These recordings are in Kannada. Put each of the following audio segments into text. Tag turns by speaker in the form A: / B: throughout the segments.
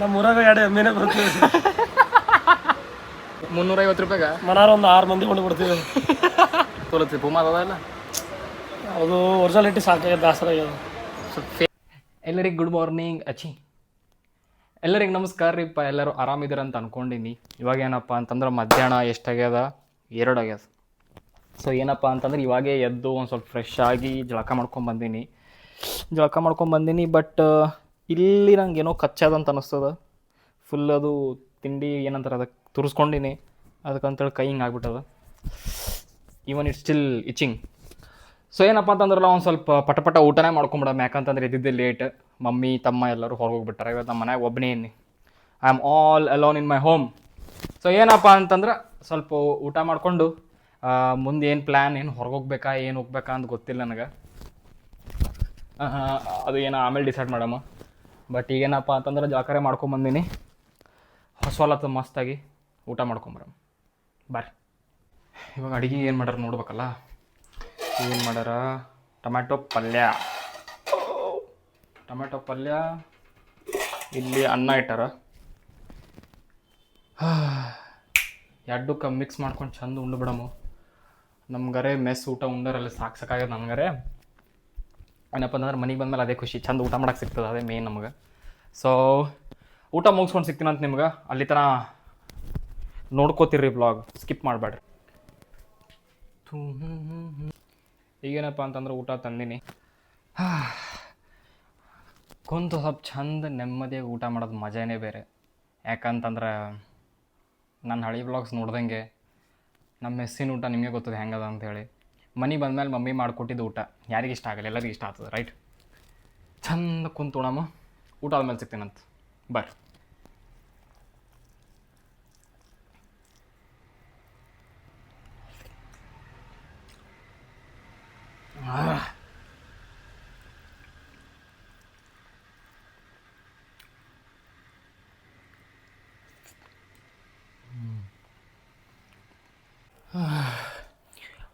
A: ನಮ್ಮ ಊರಾಗ 2 ಎಮ್ಮೆನೇ ಬರ್ತೀವಿ.
B: 350 ರೂಪಾಯಿಗೆ
A: ಮನಾರ ಒಂದು 6 ಮಂದಿ ಕೊಂಡು ಬಿಡ್ತೀವಿ.
B: ತೋಲತ್ತಿ ಪೂಮ ಅದಲ್ಲ
A: ಅದು ಒರಿಜಿನಾಲಿಟಿ ಸಾಕಾಗ್ಯದ, ಬೇಸರ ಆಗ್ಯದ.
B: ಎಲ್ಲರಿಗೆ ಗುಡ್ ಮಾರ್ನಿಂಗ್ ಎಲ್ಲರಿಗೆ ನಮಸ್ಕಾರ ರೀಪ್ಪ. ಎಲ್ಲರೂ ಆರಾಮಿದ್ದೀರ ಅಂತ ಅಂದ್ಕೊಂಡಿನಿ. ಇವಾಗ ಏನಪ್ಪ ಅಂತಂದ್ರೆ ಮಧ್ಯಾಹ್ನ ಎಷ್ಟಾಗ್ಯದ 2 ಆಗ್ಯದ. ಸೊ ಏನಪ್ಪ ಅಂತಂದ್ರೆ ಇವಾಗೇ ಎದ್ದು ಒಂದು ಸ್ವಲ್ಪ ಫ್ರೆಶ್ ಆಗಿ ಜಳಕ ಮಾಡ್ಕೊಂಬಂದೀನಿ. ಬಟ್ ಇಲ್ಲಿ ನಂಗೆ ಏನೋ ಕಚ್ಚದಂತ ಅನ್ನಿಸ್ತದ. ಫುಲ್ ಅದು ತಿಂಡಿ ಏನಂತಾರೆ ಅದಕ್ಕೆ ತುರಿಸ್ಕೊಂಡಿನಿ, ಅದಕ್ಕಂತೇಳಿ ಕೈ ಹಿಂಗೆ ಆಗ್ಬಿಟ್ಟದ. Even it's still itching. So ಏನಪ್ಪ ಅಂತಂದ್ರಲ್ಲ ಒಂದು ಸ್ವಲ್ಪ ಪಟ ಊಟನೇ ಮಾಡ್ಕೊಂಬಿಡೋದು. ಯಾಕಂತಂದ್ರೆ ಇದ್ದಿದ್ದೆ ಲೇಟ್. ಮಮ್ಮಿ ತಮ್ಮ ಎಲ್ಲರೂ ಹೊರಗೆ ಹೋಗ್ಬಿಟ್ಟಾರೆ. ಇವತ್ತು ನಮ್ಮ ಮನ್ಯಾಗ ಒಬ್ಬನೇ ಇದ್ದೀನಿ. I am all alone in my home. So ಏನಪ್ಪ ಅಂತಂದ್ರೆ ಸ್ವಲ್ಪ ಊಟ ಮಾಡಿಕೊಂಡು ಮುಂದೆ ಏನು ಪ್ಲ್ಯಾನ್, ಏನು ಹೊರಗೆ ಹೋಗ್ಬೇಕಾ ಏನು ಹೋಗ್ಬೇಕಾ ಅಂತ ಗೊತ್ತಿಲ್ಲ ನನಗೆ. ಅದು ಏನೋ ಆಮೇಲೆ ಡಿಸೈಡ್ ಮಾಡಮ್ಮ. ಬಟ್ ಈಗೇನಪ್ಪ ಅಂತಂದ್ರೆ ಜಾಕರೆ ಮಾಡ್ಕೊಂಬಂದಿನಿ. ಹೊಸಲತ್ತು ಮಸ್ತಾಗಿ ಊಟ ಮಾಡ್ಕೊಂಬರಮ್ಮ ಬಾರಿ. ಇವಾಗ ಅಡುಗೆ ಏನು ಮಾಡ್ಯಾರ ನೋಡ್ಬೇಕಲ್ಲ. ಏನು ಮಾಡ್ಯಾರ? ಟೊಮ್ಯಾಟೊ ಪಲ್ಯ, ಇಲ್ಲಿ ಅನ್ನ ಇಟ್ಟಾರ. ಎರಡಕ್ಕೆ ಮಿಕ್ಸ್ ಮಾಡ್ಕೊಂಡು ಚಂದ ಉಂಡು ಬಿಡಮ್ಮ. ನಮ್ಗರೆ ಮೆಸ್ ಊಟ ಉಂಡರಲ್ಲಿ ಸಾಕಾಗ್ಯದ ನಮ್ಗರೆ. ಏನಪ್ಪ ಅಂದ್ರೆ ಮನೆಗೆ ಬಂದಮೇಲೆ ಅದೇ ಖುಷಿ, ಚಂದ ಊಟ ಮಾಡೋಕೆ ಸಿಗ್ತದೆ, ಅದೇ ಮೇನ್ ನಮಗೆ. ಸೊ ಊಟ ಮುಗಿಸ್ಕೊಂಡು ಸಿಗ್ತೀನಂತ ನಿಮ್ಗೆ. ಅಲ್ಲಿ ತನಕ ನೋಡ್ಕೋತಿರ್ರಿ ಬ್ಲಾಗ್, ಸ್ಕಿಪ್ ಮಾಡಬೇಡ್ರಿ. ಈಗೇನಪ್ಪ ಅಂತಂದ್ರೆ ಊಟ ತಂದೀನಿ. ಕುಂತು ಸ್ವಲ್ಪ ಚಂದ ನೆಮ್ಮದಿಯಾಗಿ ಊಟ ಮಾಡೋದು ಮಜಾನೇ ಬೇರೆ. ಯಾಕಂತಂದ್ರೆ ನನ್ನ ಹಳೆ ಬ್ಲಾಗ್ಸ್ ನೋಡ್ದಂಗೆ ನಮ್ಮ ಮೆಸ್ಸಿನ ಊಟ ನಿಮಗೆ ಗೊತ್ತದೆ ಹೆಂಗದ ಅಂಥೇಳಿ. ಮನೆಗೆ ಬಂದಮೇಲೆ ಮಮ್ಮಿ ಮಾಡಿಕೊಟ್ಟಿದ್ದು ಊಟ ಯಾರಿಗೆ ಇಷ್ಟ ಆಗಲ್ಲ, ಎಲ್ಲರಿಗೂ ಇಷ್ಟ ಆಗ್ತದೆ, ರೈಟ್? ಚಂದ ಕುಂತು ಉಣಮ್ಮ. ಊಟ ಆದ್ಮೇಲೆ ಸಿಗ್ತೀನಂತ ಬರ್ರಿ.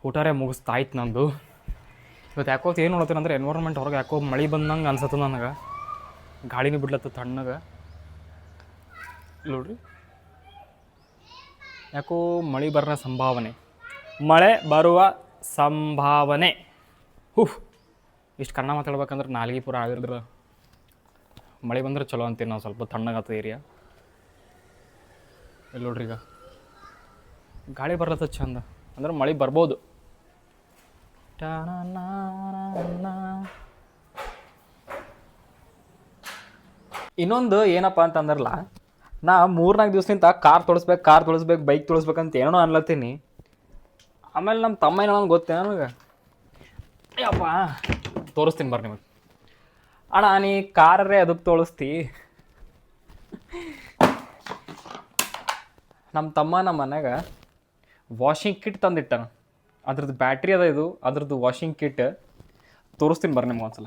B: ಊಟರೇ ಮುಗಿಸ್ತಾಯ್ತು ನಂದು. ಇವತ್ತು ಯಾಕೋ ಏನು ನೋಡ್ತೀನಿ ಅಂದರೆ ಎನ್ವೈರ್ಮೆಂಟ್ ಹೊರಗೆ ಯಾಕೋ ಮಳೆ ಬಂದಂಗೆ ಅನ್ಸತ್ತೆ ನನಗೆ. ಗಾಳಿನೂ ಬಿಡ್ಲತ್ತ ತಣ್ಣಗೆ ನೋಡ್ರಿ. ಯಾಕೋ ಮಳೆ ಬರೋ ಸಂಭಾವನೆ. ಇಷ್ಟು ಕನ್ನಡ ಮಾತಾಡ್ಬೇಕಂದ್ರೆ ನಾಲ್ಗೆ ಪೂರ ಆಗಿದ್ರೆ ಮಳೆ ಬಂದರೆ ಚಲೋ ಅಂತೀವಿ ನಾವು. ಸ್ವಲ್ಪ ತಣ್ಣಗಾಗ್ತದೆ ಏರಿಯಾ. ಇಲ್ಲಿ ನೋಡ್ರಿ, ಈಗ ಗಾಳಿ ಬರ್ಲತ್ತ ಚಂದ, ಅಂದ್ರೆ ಮಳೆ ಬರ್ಬೋದು. ಇನ್ನೊಂದು ಏನಪ್ಪ ಅಂತಂದ್ರಲ್ಲ, ನಾ 3-4 ದಿವ್ಸದಿಂದ ಕಾರ್ ತೊಳಸ್ಬೇಕು ಬೈಕ್ ತೊಳಸ್ಬೇಕಂತ ಏನೋ ಅನ್ಲತ್ತೀನಿ. ಆಮೇಲೆ ನಮ್ಮ ತಮ್ಮ ಏನೋ ಗೊತ್ತೇ ನನಗೆ. ಅಯ್ಯಪ್ಪ ತೋರಿಸ್ತೀನಿ ಬರ್ರಿ ನಿಮಗೆ. ಅಣ್ಣ ನೀ ಕಾರೇ ಅದಕ್ಕೆ ತೋಳಿಸ್ತಿ. ನಮ್ಮ ತಮ್ಮ ನಮ್ಮ ಮನ್ಯಾಗ ವಾಷಿಂಗ್ ಕಿಟ್ ತಂದಿಟ್ಟಾನ. ಅದ್ರದ್ದು ಬ್ಯಾಟ್ರಿ ಅದ, ಇದು ಅದ್ರದ್ದು ವಾಷಿಂಗ್ ಕಿಟ್ ತೋರಿಸ್ತೀನಿ ಬರ್ರಿ ನಿಮ್ಗೆ ಒಂದ್ಸಲ.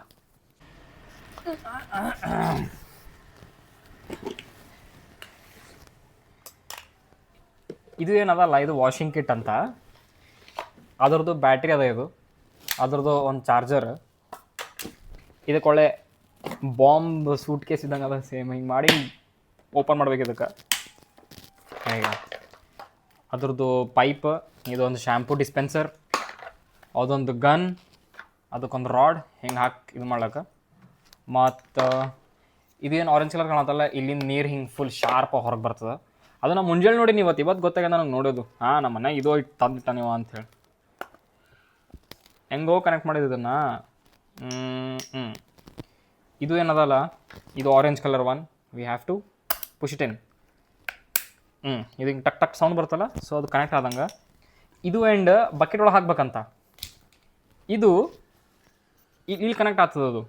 B: ಇದು ಏನದಲ್ಲ, ಇದು ವಾಷಿಂಗ್ ಕಿಟ್ ಅಂತ. ಅದ್ರದ್ದು ಬ್ಯಾಟ್ರಿ ಅದ, ಇದು ಅದ್ರದ್ದು ಒಂದು ಚಾರ್ಜರ್. ಇದಕ್ಕೊಳ್ಳೆ ಬಾಂಬ್ ಸೂಟ್ ಕೇಸ್ ಇದ್ದಂಗೆ ಅದ, ಸೇಮ್ ಹಿಂಗೆ ಮಾಡಿ ಓಪನ್ ಮಾಡ್ಬೇಕು ಇದಕ್ಕೆ. ಈಗ ಅದ್ರದ್ದು ಪೈಪ್, ಇದೊಂದು ಶ್ಯಾಂಪೂ ಡಿಸ್ಪೆನ್ಸರ್, ಅದೊಂದು ಗನ್, ಅದಕ್ಕೊಂದು ರಾಡ್ ಹಿಂಗೆ ಹಾಕಿ ಇದು ಮಾಡ್ಲಿಕ್ಕೆ. ಮತ್ತು ಇದೇನು ಆರೆಂಜ್ ಕಲರ್ ಕಾಣತ್ತಲ್ಲ, ಇಲ್ಲಿಂದ ನೀರು ಹಿಂಗೆ ಫುಲ್ ಶಾರ್ಪ್ ಹೊರಗೆ ಬರ್ತದೆ. ಅದು ನಾನು ಮುಂಜಾನೆ ನೋಡಿ ಇವತ್ತು ಗೊತ್ತಾಗ ನನಗೆ ನೋಡೋದು. ನಮ್ಮ ಮನೆಯಾಗ ಇದು ಇಟ್ಟು ತಂದಿಟ್ಟ ನೀವು ಅಂಥೇಳಿ. ಹೆಂಗೋ ಕನೆಕ್ಟ್ ಮಾಡಿದ್ದು ಇದನ್ನು. ಇದು ಏನದಲ್ಲ, ಇದು orange colour one. We have to push it in. ಇದು ಹಿಂಗೆ ಟಕ್ ಸೌಂಡ್ ಬರ್ತಲ್ಲ, ಸೊ ಅದು ಕನೆಕ್ಟ್ ಆದಂಗೆ. ಇದು ಆ್ಯಂಡ್ ಬಕೆಟ್ ಒಳಗೆ ಹಾಕ್ಬೇಕಂತ. ಇದು ಇಲ್ಲಿ ಕನೆಕ್ಟ್ ಆಗ್ತದೆ. ಅದು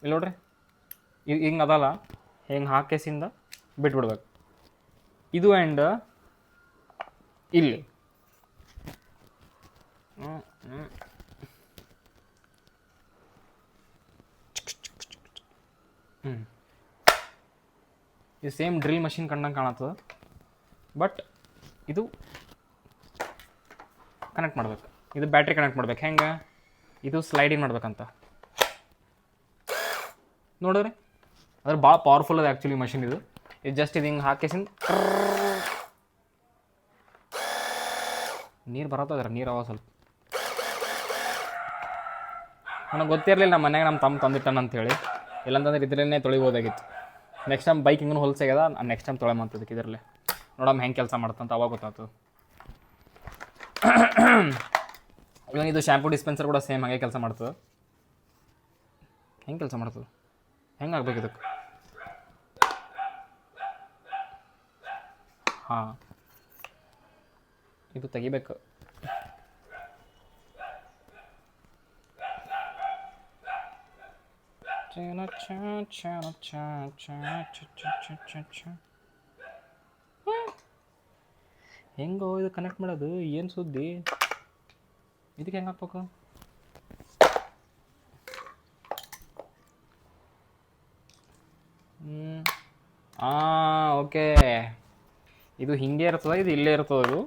B: ಇಲ್ಲಿ ನೋಡ್ರಿ, ಇದು ಹಿಂಗೆ ಅದಲ್ಲ, ಹಿಂಗೆ ಹಾಕೇಸಿಂದ ಬಿಟ್ಬಿಡ್ಬೇಕು. ಇದು ಆ್ಯಂಡ್ ಇಲ್ಲಿ ಇದು ಸೇಮ್ ಡ್ರಿಲ್ ಮಷಿನ್ ಕಂಡಂಗೆ ಕಾಣತ್ತದ. ಬಟ್ ಇದು ಕನೆಕ್ಟ್ ಮಾಡ್ಬೇಕು, ಇದು ಬ್ಯಾಟ್ರಿ ಕನೆಕ್ಟ್ ಮಾಡ್ಬೇಕು. ಹೆಂಗೆ ಇದು ಸ್ಲೈಡಿಂಗ್ ಮಾಡ್ಬೇಕಂತ ನೋಡ್ರಿ. ಅಂದ್ರೆ ಭಾಳ ಪವರ್ಫುಲ್ ಅದ ಆ್ಯಕ್ಚುಲಿ ಮಷಿನ್ ಇದು ಜಸ್ಟ್ ಇದು ಹಿಂಗೆ ಹಾಕಿಸಿಂದ ನೀರು ಬರತ್ತದ್ರ ನೀರು ಅವ ಸ್ವಲ್ಪ ನನಗೆ ಗೊತ್ತಿರಲಿಲ್ಲ ನಮ್ಮ ಮನ್ಯಾಗ ನಮ್ಮ ತಮ್ಮ ತಂದಿಟ್ಟಾನ ಅಂತೇಳಿ ಇಲ್ಲಾಂತಂದ್ರೆ ಇದರಲ್ಲೇ ತೊಳಿಬೋದಾಗಿತ್ತು ನೆಕ್ಸ್ಟ್ ಟೈಮ್ ಬೈಕ್ ಹಿಂಗೂ ಹೊಲ್ಸಾಗ್ಯದ ನೆಕ್ಸ್ಟ್ ಟೈಮ್ ತೊಳೆಮಂತದಕ್ಕೆ ಇದರಲ್ಲೇ ನೋಡಮ್ಮ ಹೆಂಗೆ ಕೆಲಸ ಮಾಡ್ತಂತ ಅವಾಗ ಗೊತ್ತಾಯ್ತು ಇವನ್ ಇದು ಶ್ಯಾಂಪು ಡಿಸ್ಪೆನ್ಸರ್ ಕೂಡ ಸೇಮ್ ಹಾಗೆ ಕೆಲಸ ಮಾಡ್ತದೆ ಹೆಂಗೆ ಕೆಲಸ ಮಾಡ್ತದೆ ಹೆಂಗೆ ಆಗ್ಬೇಕು ಇದಕ್ಕೆ ಹಾಂ ಇದು ತೆಗಿಬೇಕು ಹೆಂಗೋ ಇದು ಕನೆಕ್ಟ್ ಮಾಡೋದು ಏನು ಸುದ್ದಿ ಇದಕ್ಕೆ ಹೆಂಗೆ ಹಾಕ್ಬೇಕು ಓಕೆ ಇದು ಹಿಂಗೆ ಇರ್ತದೆ ಇದು ಇಲ್ಲೇ ಇರ್ತದೆ ಇದು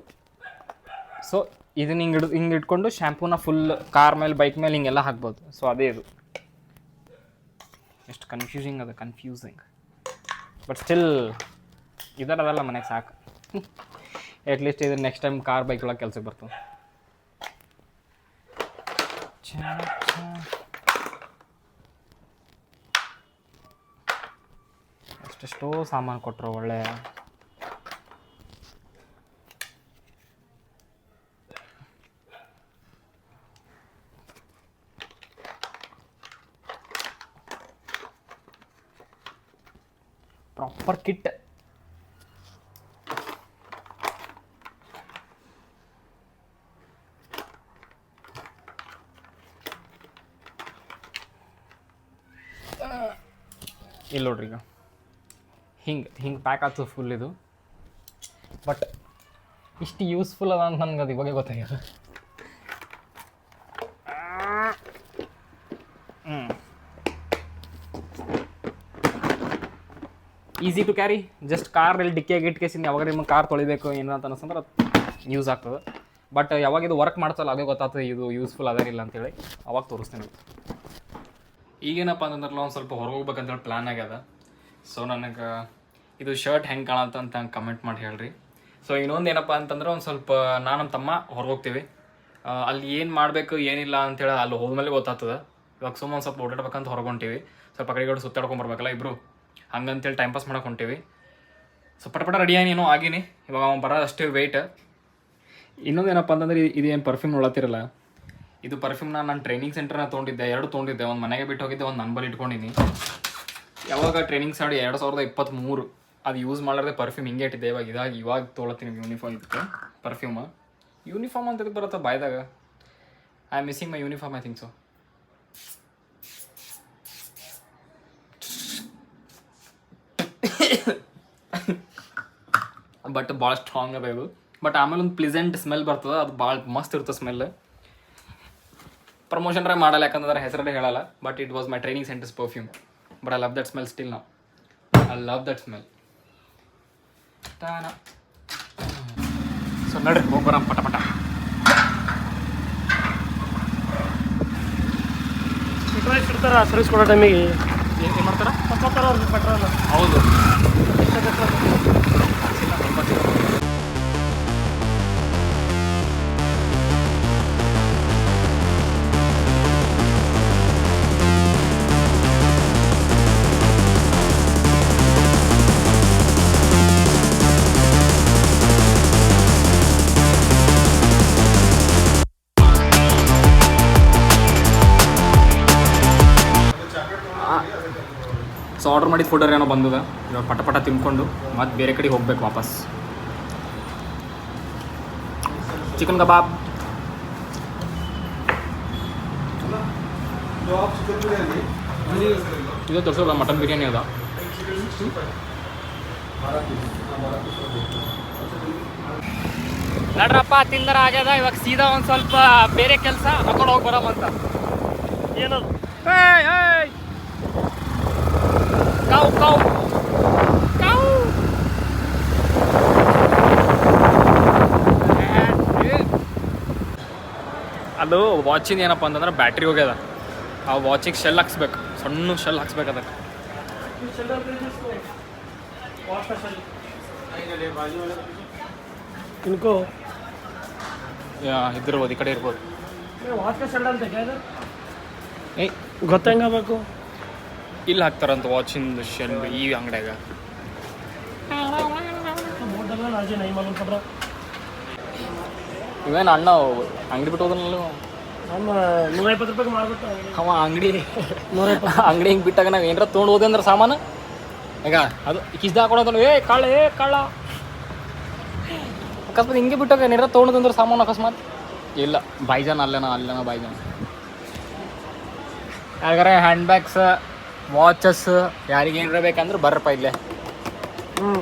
B: ಸೊ ಇದನ್ನ ಹಿಂಗೆ ಇಟ್ಕೊಂಡು ಶ್ಯಾಂಪೂನ ಫುಲ್ ಕಾರ್ ಮೇಲೆ ಬೈಕ್ ಮೇಲೆ ಹಿಂಗೆಲ್ಲ ಹಾಕ್ಬೋದು ಸೊ ಅದೇ ಇದು ಎಷ್ಟು ಕನ್ಫ್ಯೂಸಿಂಗ್ ಅದ ಕನ್ಫ್ಯೂಸಿಂಗ್ ಬಟ್ ಸ್ಟಿಲ್ ಇದರದಲ್ಲ ಮನೆಗೆ ಸಾಕು ಅಟ್ಲೀಸ್ಟ್ ಇದು ನೆಕ್ಸ್ಟ್ ಟೈಮ್ ಕಾರ್ ಬೈಕ್ ಒಳಗೆ ಕೆಲ್ಸಕ್ಕೆ ಬರ್ತದೆ ಎಷ್ಟೆಷ್ಟೋ ಸಾಮಾನು ಕೊಟ್ಟರು ಒಳ್ಳೆ ಪ್ರಾಪರ್ ಕಿಟ್ ಇಲ್ಲಿ ನೋಡ್ರಿ ಈಗ ಹಿಂಗೆ ಪ್ಯಾಕ್ ಆಗ್ತದೆ ಫುಲ್ ಇದು ಬಟ್ ಇಷ್ಟು ಯೂಸ್ಫುಲ್ ಅದ ಅಂತ ನನಗೆ ಅದು ಇವಾಗೆ ಗೊತ್ತಾಗ್ಯದ ಈಸಿ ಟು ಕ್ಯಾರಿ ಜಸ್ಟ್ ಕಾರಲ್ಲಿ ಡಿಕ್ಕಿಯಾಗಿ ಇಟ್ಕೇಸಿಂದ ಯಾವಾಗ ನಿಮಗೆ ಕಾರ್ ತೊಳಿಬೇಕು ಏನು ಅಂತ ಅನಿಸ್ತಂದ್ರೆ ಅದು ಯೂಸ್ ಆಗ್ತದೆ ಬಟ್ ಯಾವಾಗ ಇದು ವರ್ಕ್ ಮಾಡ್ತಲ್ಲ ಅದೇ ಗೊತ್ತಾಗ್ತದೆ ಇದು ಯೂಸ್ಫುಲ್ ಅದಾರಿಲ್ಲ ಅಂತೇಳಿ ಅವಾಗ ತೋರಿಸ್ತೀನಿ ಈಗೇನಪ್ಪ ಅಂತಂದ್ರೆ ಒಂದು ಸ್ವಲ್ಪ ಹೊರಗೆ ಹೋಗ್ಬೇಕಂತೇಳಿ ಪ್ಲ್ಯಾನ್ ಆಗ್ಯದ ಸೊ ನನಗೆ ಇದು ಶರ್ಟ್ ಹೆಂಗೆ ಕಾಣತ್ತ ಅಂತ ಕಮೆಂಟ್ ಮಾಡಿ ಹೇಳ್ರಿ ಸೊ ಇನ್ನೊಂದು ಏನಪ್ಪ ಅಂತಂದ್ರೆ ಒಂದು ಸ್ವಲ್ಪ ನಾನು ನಮ್ಮ ತಮ್ಮ ಹೊರಗೆ ಹೋಗ್ತೀವಿ ಅಲ್ಲಿ ಏನು ಮಾಡಬೇಕು ಏನಿಲ್ಲ ಅಂತೇಳಿ ಅಲ್ಲಿ ಹೋದ್ಮೇಲೆ ಗೊತ್ತಾಗ್ತದೆ ಇವಾಗ ಸುಮ್ಮನೆ ಸ್ವಲ್ಪ ಓಡಾಡ್ಬೇಕಂತ ಹೊರಗೆ ಹೊಂಟೀವಿ ಸ್ವಲ್ಪ ಕಡೆಗಡೆ ಸುತ್ತಾಡ್ಕೊಂಬರ್ಬೇಕಲ್ಲ ಇಬ್ಬರು ಹಂಗಂತೇಳಿ ಟೈಮ್ ಪಾಸ್ ಮಾಡಕ್ಕೆ ಹೊಂಟೀವಿ ಸೊ ಪಟ ರೆಡಿ ಏನೋ ಆಗೀನಿ ಇವಾಗ ಅವ್ನು ಬರೋದು ಅಷ್ಟೇ ವೆಯ್ಟ್ ಇನ್ನೊಂದು ಏನಪ್ಪ ಅಂತಂದ್ರೆ ಇದೇನು ಪರ್ಫ್ಯೂಮ್ ನೋಡತ್ತಿರಲ್ಲ ಇದು ಪರ್ಫ್ಯೂಮ್ನ ನಾನು ಟ್ರೈನಿಂಗ್ ಸೆಂಟರ್ನ ತೊಗೊಂಡಿದ್ದೆ 2 ತೊಗೊಂಡಿದ್ದೆ ಒಂದು ಮನೆಗೆ ಬಿಟ್ಟು ಹೋಗಿದ್ದೆ ಒಂದು ನನ್ನ ಬಳಿ ಇಟ್ಕೊಂಡಿನಿ ಯಾವಾಗ ಟ್ರೈನಿಂಗ್ ಸ್ಟಾರ್ಟ್ 2023 ಅದು ಯೂಸ್ ಮಾಡಲಾರ್ದೆ ಪರ್ಫ್ಯೂಮ್ ಹಿಂಗೆ ಇಟ್ಟಿದ್ದೆ ಇವಾಗ ತೊಗೊಳತ್ತೀನಿ ಯೂನಿಫಾರ್ಮ್ ಇದಕ್ಕೆ ಯೂನಿಫಾರ್ಮ್ ಅಂತ ಬರುತ್ತೆ ಬಾಯ್ದಾಗ I am missing my uniform I think so but ಭಾಳ ಸ್ಟ್ರಾಂಗ್ ಅದ ಇದು ಬಟ್ ಆಮೇಲೆ ಒಂದು ಪ್ಲಿಸೆಂಟ್ ಸ್ಮೆಲ್ ಬರ್ತದೆ ಅದು ಭಾಳ ಮಸ್ತ್ ಇರುತ್ತೆ ಸ್ಮೆಲ್ ಪ್ರಮೋಷನ್ರೇ ಮಾಡಲ್ಲ ಯಾಕಂದ್ರೆ ಹೆಸರೇ ಹೇಳಲ್ಲ but it was my training centre's perfume but I love that smell still ನಾವು I love that smell so ನಡ್ರಿ ಹೋಗ್ಬರ ಪಟ
A: ಇರ್ತಾರ ಸರ್ವಿಸ್ ಕೊಡೋ ಟೈಮಿಗೆ
B: ಏನು ಮಾಡ್ತಾರ
A: ಅವ್ರಿಗೆ ಪೆಟ್ರೋಲ್
B: ಹೌದು ಸೊ ಆರ್ಡರ್ ಮಾಡಿದ ಫುಡ್ ಏನೋ ಬಂದದ ಇವಾಗ ಪಟ ತಿನ್ಕೊಂಡು ಮತ್ತೆ ಬೇರೆ ಕಡೆಗೆ ಹೋಗ್ಬೇಕು ವಾಪಸ್ ಚಿಕನ್ ಕಬಾಬ್ ಇದು ತೋರಿಸೋಲ್ಲ ಮಟನ್ ಬಿರಿಯಾನಿ ಅದ ನಡ್ರಪ್ಪ ತಿಂದರ ಆಗ್ಯದ ಇವಾಗ ಸೀದಾ ಒಂದು ಸ್ವಲ್ಪ ಬೇರೆ ಕೆಲಸ ಹಾಕೊಂಡು ಹೋಗಿ ಬರೋಮಂತ
A: ಏನದು
B: ಕಾವು ಕಾವು ಕಾವು ಅದು ವಾಚಿಂದ ಏನಪ್ಪ ಅಂತಂದ್ರೆ ಬ್ಯಾಟ್ರಿ ಹೋಗ್ಯದ ಆ ವಾಚಿಗೆ ಶೆಲ್ ಹಾಕ್ಸ್ಬೇಕು ಸಣ್ಣ ಶೆಲ್ ಹಾಕ್ಸ್ಬೇಕು ಅದಕ್ಕೆ
A: इनको
B: ಇದ್ದಿರ್ಬೋದು, ಈ ಕಡೆ ಇರ್ಬೋದು.
A: ವಾಚ್ का सैंडल देखा इधर
B: ಏಯ್
A: ಗೊತ್ತಂಗಬೇಕು
B: ಇಲ್ಲಿ ಹಾಕ್ತಾರಂತ ವಾಚಿಂದು ಶೆಲ್ ಈ ಅಂಗಡ್ಯಾಗ.
A: ಬೋರ್ಡ್ ಅಲ್ಲ ರಾಜೆ ನೈ ಮಾಲೂಮ್ ಪಡ್ರ
B: ಇವೇನು ಅಣ್ಣ ಅಂಗಡಿ ಬಿಟ್ಟು ಹೋದನಲ್ಲ
A: ನಮ್ಮ 150 ರೂಪಾಯಿಗೆ ಮಾಡ್ಬಿಟ್ಟು
B: ಅವ ಅಂಗಡಿ
A: 150
B: ಅಂಗಡಿ ಹಿಂಗೆ ಬಿಟ್ಟಾಗ ನಾವು ಏನಾರ ತೊಗೊಂಡು ಹೋದೆ ಅಂದ್ರೆ ಸಾಮಾನು ಈಗ ಅದು ಕಿಸ್ದ ಹಾಕೊಳೋದು ಏ ಕಳ್ಳ ಅಕಸ್ಮಾತ್ ಹಿಂಗೆ ಬಿಟ್ಟಾಗ ಏನಾರ ತೊಗೊಂಡಂದ್ರೆ ಸಾಮಾನು ಅಕಸ್ಮಾತ್ ಇಲ್ಲ ಬಾಯ್ಜಾನ್ ಅಲ್ಲೇನ ಬಾಯ್ಜಾನ್. ಯಾಕಂದ್ರೆ ಹ್ಯಾಂಡ್ ಬ್ಯಾಗ್ಸ್ ವಾಚಸ್ ಯಾರಿಗೆ ಏನಾರ ಬೇಕಂದ್ರೆ ಬರ್ರಪ್ಪ ಇಲ್ಲೇ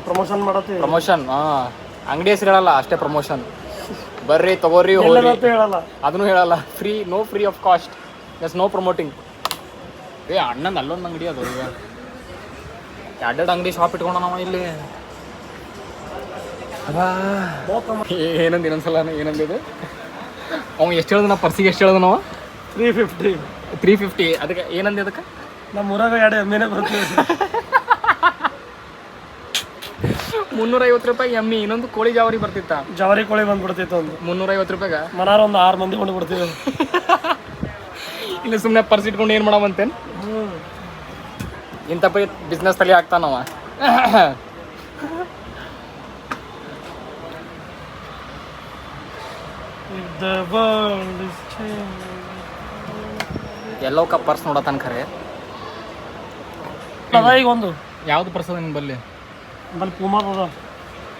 A: ಪ್ರಮೋಷನ್ ಮಾಡತ್ತೀವಿ.
B: ಪ್ರಮೋಷನ್. ಅಂಗಡಿ ಹೆಸರು ಹೇಳಲ್ಲ, ಅಷ್ಟೇ ಪ್ರಮೋಷನ್. ಬರ್ರಿ ತಗೋರಿ ಹೋಗ್ರಿ
A: ಹೇಳಲ್ಲ,
B: ಅದನ್ನು ಹೇಳಲ್ಲ. No free of cost, just no promoting. ಏ ಅಣ್ಣನ ಅಲ್ಲೊಂದು ಅಂಗಡಿ ಅದು, ಈಗ ಎರಡೆರಡು ಅಂಗಡಿ ಶಾಪ್ ಇಟ್ಕೊಂಡ ನಾವು ಇಲ್ಲಿ. ಏನಂದು ಇನ್ನೊಂದ್ಸಲ ಏನಂದಿದೆ ಅವ್ನು ಎಷ್ಟು ಹೇಳ್ದ, ನಾವು ಪರ್ಸಿಗೆ ಎಷ್ಟು ಹೇಳ್ದ ನಾವು 350. ಅದಕ್ಕೆ ಏನಂದಿ ಅದಕ್ಕೆ
A: ನಮ್ಮ ಊರಾಗ 2 ಎಮ್ಮೆನೇ ಬರ್ತೀವಿ.
B: 350 ರೂಪಾಯಿ ಎಮ್ಮಿ, ಇನ್ನೊಂದು ಕೋಳಿ ಜಾವರಿ ಬರ್ತಿತ್ತ.
A: ಜವಾರಿ ಕೋಳಿ ಬಂದ್ಬಿಡ್ತಿತ್ತು ಒಂದು
B: 350 ರೂಪಾಯಿಗೆ.
A: ಮನಾರ ಒಂದು 6 ಮಂದಿ ಕೊಂಡು ಬಿಡ್ತೀವಿ.
B: ಇಲ್ಲ ಸುಮ್ಮನೆ ಪರ್ಸ್ ಇಟ್ಕೊಂಡು ಏನು ಮಾಡವಂತೇನು, ಇಂಥ ಪೈ ಬಿಸ್ನೆಸ್ ತಲೆ ಆಗ್ತಾನವ. ಎಲ್ಲೋ ಪರ್ಸ್ ನೋಡತಾನ ಖರೆ.
A: ಅದ ಈಗ ಒಂದು
B: ಯಾವ್ದು ಪರ್ಸ್ ಅದ ನಿಮ್ಮ ಬಲ್ಲಿ?
A: ಬಲ್ಲಿ ಪೂಮಾದ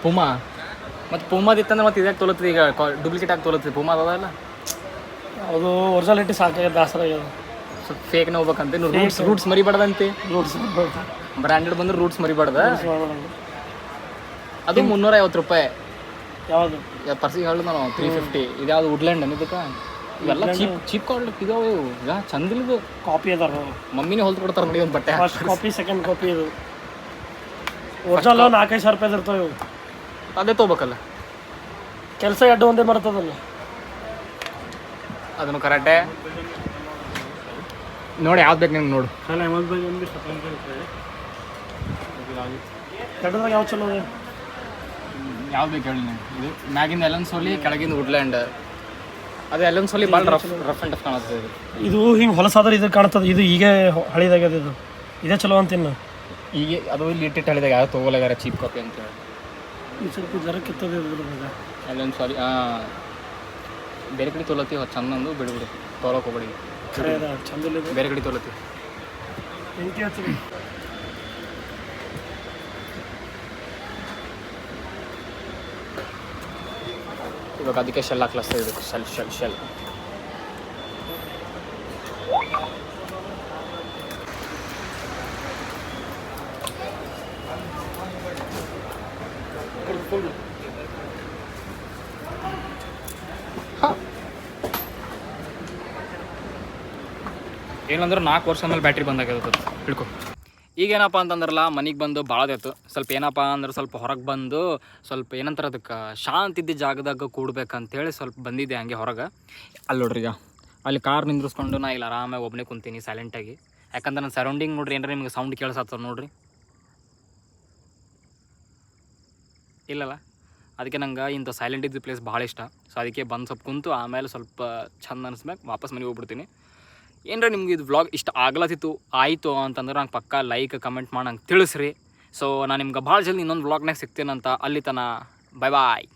B: ಪೂಮಾ. ಮತ್ತು ಪೂಮಾದಿತ್ತಂದ್ರೆ ಮತ್ತೆ ಇದ್ಯಾಕೆ ತೊಲತ್ತಿ, ಈಗ ಡೂಪ್ಲಿಕೇಟ್ ಆಗಿ ತೊಲತ್ತಿ. ಪೂಮಾದ ಅದಲ್ಲ,
A: ಅದು ಒರಿಜಿನಾಲಿಟಿ ಸಾಕಾಗ್ಯದ, ಬೇಸರ ಆಗ್ಯದ.
B: ಸ್ವಲ್ಪ ಫೇಕ್ನ ಹೋಗ್ಬೇಕಂತೆ. ರೂಟ್ಸ್ ಮರಿಬಾರ್ದಂತೆ.
A: ರೂಟ್ಸ್
B: ಬ್ರ್ಯಾಂಡೆಡ್ ಬಂದ್ರೆ ರೂಟ್ಸ್ ಮರಿಬಾರ್ದ. ಅದು 350 ರೂಪಾಯಿ.
A: ಯಾವುದು
B: ಪರ್ಸಿಗೆ ಹೇಳು ನಾನು 350. ಇದ್ಯಾವುದು ವುಡ್ಲ್ಯಾಂಡ್ ಅನ್ನೋದಕ್ಕೆ. ಇವೆಲ್ಲ ಚೀಪ್ ಕ್ವಾಲಿಟಿ ಇದಾವೆ ಇವು. ಈಗ ಚಂದ ಇಲ್ಲದು
A: ಕಾಪಿ ಅದಾರ.
B: ಮಮ್ಮಿನೇ ಹೊಲ್ದು ಕೊಡ್ತಾರೆ ನೋಡಿ ಒಂದು ಬಟ್ಟೆ.
A: First copy second copy. ಇದು ಒರಿಜಿನಲ್ 4-5 ಸಾವಿರ ರೂಪಾಯಿ ಇರ್ತಾವೆ ಇವು.
B: ಅದೇ ತೊಗೋಬೇಕಲ್ಲ,
A: ಕೆಲಸ ಎಡ್ಡು ಒಂದೇ ಬರ್ತದಲ್ಲ.
B: ಅದನ್ನು ಕರೆಕ್ಟೇ ನೋಡಿ, ಯಾವ್ದು ಬೇಕು ನಿಮ್ಗೆ ನೋಡು.
A: ಎಡ್ಡದಾಗ ಯಾವ ಚಲೋ ಇದೆ?
B: ಯಾವ್ದು ಬೇಕು ಹೇಳಿ ನೀವು. ಇದು ಮ್ಯಾಗಿಂದ ಎಲನ್ ಸೋಲಿ, ಕೆಳಗಿಂದ ವುಡ್ಲ್ಯಾಂಡ್. ಅದು ಎಲನ್ ಸೋಲಿ ಭಾಳ ರಫ್ ಆ್ಯಂಡ್ ಟಫ್ ಕಾಣುತ್ತೆ. ಇದು
A: ಹಿಂಗೆ ಹೊಲಸಾದ್ರೆ ಇದು ಕಾಣ್ತದೆ. ಇದು ಈಗ ಹಳಿದಾಗ್ಯದ. ಇದು ಇದೇ ಚಲೋ ಅಂತಿನ್ನು.
B: ಈಗ ಅದು ಇಲ್ಲಿ ಇಟ್ಟಿಟ್ಟು ಹೇಳಿದಾಗ ಯಾರು ತೊಗೊಲಾಗಾರ ಚೀಪ್ ಕಾಪಿ ಅಂತೇಳಿ.
A: ಇದು ಸ್ವಲ್ಪ ಜರ ಕಿತ್ತದ
B: ಎಲನ್ ಸಾರಿ ಬೇರೆ ಕಡೆ ತೊಲತ್ತೀವಿ ಚಂದಂದು ಬಿಡ್ಬಿಡು, ತೊಗೊಳಕ್ಕೆ ಹೋಗ್ಬೇಡಿ.
A: ಚಂದಿಲ್ಲ,
B: ಬೇರೆ ಕಡೆ ತೊಲತ್ತೀವಿ.
A: ಬೆಂಕಿ ಹಚ್ಚಿರಿ.
B: ಇವಾಗ ಅದಕ್ಕೆ ಶೆಲ್ ಹಾಕ್ಲಸ್ತಾ ಇರಬೇಕು. ಶೆಲ್ ಏನಂದ್ರೆ 4 ವರ್ಷ ಮೇಲೆ ಬ್ಯಾಟ್ರಿ ಬಂದಾಗ್ಯದ ಹಿಡ್ಕೊ. ಈಗೇನಪ್ಪ ಅಂತಂದ್ರಲ್ಲ, ಮನೆಗೆ ಬಂದು ಭಾಳದಿತ್ತು. ಸ್ವಲ್ಪ ಏನಪ್ಪ ಅಂದ್ರೆ ಸ್ವಲ್ಪ ಹೊರಗೆ ಬಂದು ಸ್ವಲ್ಪ ಏನಂತಾರೆ ಅದಕ್ಕೆ ಶಾಂತಿ ಇದ್ದ ಜಾಗದಾಗ ಕೂಡ್ಬೇಕಂತೇಳಿ ಸ್ವಲ್ಪ ಬಂದಿದ್ದೆ ಹಂಗೆ ಹೊರಗೆ. ಅಲ್ಲಿ ನೋಡ್ರಿ, ಈಗ ಅಲ್ಲಿ ಕಾರ್ ನಿಂದ್ರಿಸ್ಕೊಂಡು ನಾ ಇಲ್ಲಿ ಆರಾಮಾಗಿ ಒಬ್ಬನೇ ಕುಂತೀನಿ ಸೈಲೆಂಟಾಗಿ. ಯಾಕಂದ್ರೆ ನನ್ನ ಸರೌಂಡಿಂಗ್ ನೋಡ್ರಿ, ಏನಾರ ನಿಮ್ಗೆ ಸೌಂಡ್ ಕೇಳಿಸತ್ತದ ನೋಡ್ರಿ. ಇಲ್ಲಲ್ಲ, ಅದಕ್ಕೆ ನಂಗೆ ಇಂಥ ಸೈಲೆಂಟ್ ಇದ್ದ ಪ್ಲೇಸ್ ಭಾಳ ಇಷ್ಟ. ಸೊ ಅದಕ್ಕೆ ಬಂದು ಸ್ವಲ್ಪ ಕುಂತು ಆಮೇಲೆ ಸ್ವಲ್ಪ ಚಂದ ಅನಿಸ್ಬೇಕು ವಾಪಸ್ ಮನೆಗೆ ಹೋಗ್ಬಿಡ್ತೀನಿ. ಏನರ ನಿಮ್ಗೆ ಇದು ವ್ಲಾಗ್ ಇಷ್ಟ ಆಗ್ಲತ್ತಿತ್ತು ಆಯಿತು ಅಂತಂದ್ರೆ ನಂಗೆ ಪಕ್ಕ ಲೈಕ್ ಕಮೆಂಟ್ ಮಾಡಿ ನಂಗೆ ತಿಳಿಸ್ರಿ. ಸೊ ನಾನು ನಿಮ್ಗೆ ಭಾಳ ಜಲ್ದಿ ಇನ್ನೊಂದು ವ್ಲಾಗ್ನಾಗ ಸಿಗ್ತೇನಂತ. ಅಲ್ಲಿ ತನಕ ಬಾಯ್ ಬಾಯ್.